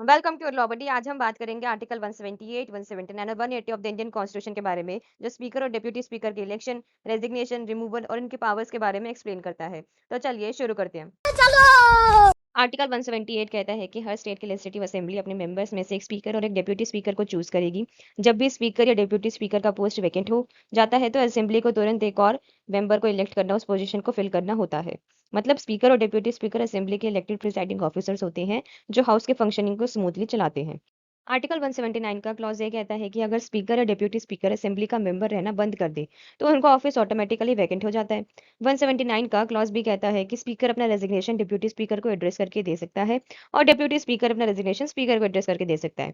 Welcome to law बडी। आज हम बात करेंगे आर्टिकल 178, 179 और 180 ऑफ द इंडियन कॉन्स्टिट्यूशन के बारे में, जो स्पीकर और डिप्यूटी स्पीकर के इलेक्शन, रेजिग्नेशन, रिमूवल और इनके पावर्स के बारे में एक्सप्लेन करता है। तो चलिए शुरू करते हैं। आर्टिकल 178 कहता है कि हर स्टेट की लेजिस्लेटिव असेंबली अपने मेंबर्स में से एक स्पीकर और एक डिप्यूटी स्पीकर को चूज करेगी। जब भी स्पीकर या डिप्यूटी स्पीकर का पोस्ट वैकेंट हो जाता है तो असेंबली को तुरंत एक और मेंबर को इलेक्ट करना, उस पोजीशन को फिल करना होता है। मतलब स्पीकर और डिप्यूटी स्पीकर असेंबली के इलेक्टेड प्रिसाइडिंग ऑफिसर्स होते हैं, जो हाउस के फंक्शनिंग को स्मूथली चलाते हैं। आर्टिकल 179 का क्लॉज ये कहता है कि अगर स्पीकर या डिप्यूटी स्पीकर असेंबली का मेंबर रहना बंद कर दे तो उनका ऑफिस ऑटोमेटिकली वैकेंट हो जाता है। 179 का क्लॉज भी कहता है कि स्पीकर अपना रेजिग्नेशन डिप्यूटी स्पीकर को एड्रेस करके दे सकता है और डिप्यूटी स्पीकर अपना रेजिग्नेशन स्पीकर को एड्रेस करके दे सकता है।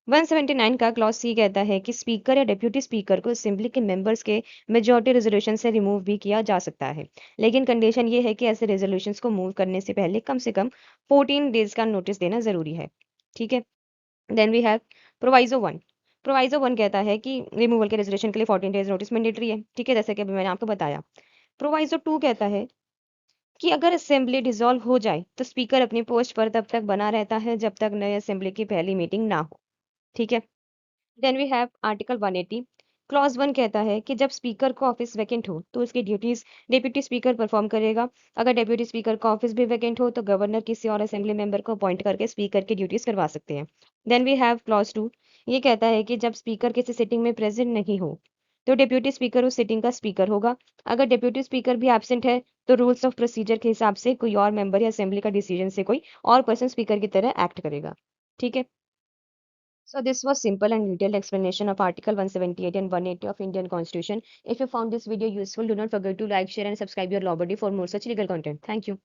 179 का क्लॉज सी कहता है कि स्पीकर या डिप्यूटी स्पीकर को असेंबली के मेंबर्स के मेजॉरिटी रेजोल्यूशन से रिमूव भी किया जा सकता है, लेकिन कंडीशन ये है कि ऐसे रेजोल्यूशंस को मूव करने से पहले कम से कम 14 डेज का नोटिस देना जरूरी है। ठीक है। Then we have proviso 1। Proviso 1 कहता है कि रिमूवल के रेजोल्यूशन के लिए 14 डेज नोटिस मैंडेटरी है। ठीक है, जैसे कि अभी मैंने आपको बताया। प्रोवाइजो 2 कहता है कि अगर असेंबली डिसॉल्व हो जाए तो स्पीकर अपनी पोस्ट पर तब तक बना रहता है जब तक नए असेंबली की पहली मीटिंग ना हो। ठीक है। Then we have article 180। Clause 1 कहता है कि जब स्पीकर का ऑफिस वैकेंट हो तो उसकी ड्यूटीज डिप्यूटी स्पीकर परफॉर्म करेगा। अगर डिप्यूटी स्पीकर का ऑफिस भी वैकेंट हो तो गवर्नर किसी और असेंबली मेंबर को अपॉइंट करके स्पीकर की ड्यूटीज करवा सकते हैं। Then we have clause 2। ये कहता है कि जब स्पीकर किसी सिटिंग में प्रेजेंट नहीं हो तो डिप्यूटी स्पीकर उस सिटिंग का स्पीकर होगा। अगर डिप्यूटी स्पीकर भी एब्सेंट है तो रूल्स ऑफ प्रोसीजर के हिसाब से कोई और मेंबर या असेंबली का डिसीजन से कोई और पर्सन स्पीकर की तरह एक्ट करेगा। ठीक है। So this was simple and detailed explanation of Article 178 and 180 of Indian Constitution. If you found this video useful, do not forget to like, share and subscribe your Law Buddy for more such legal content. Thank you.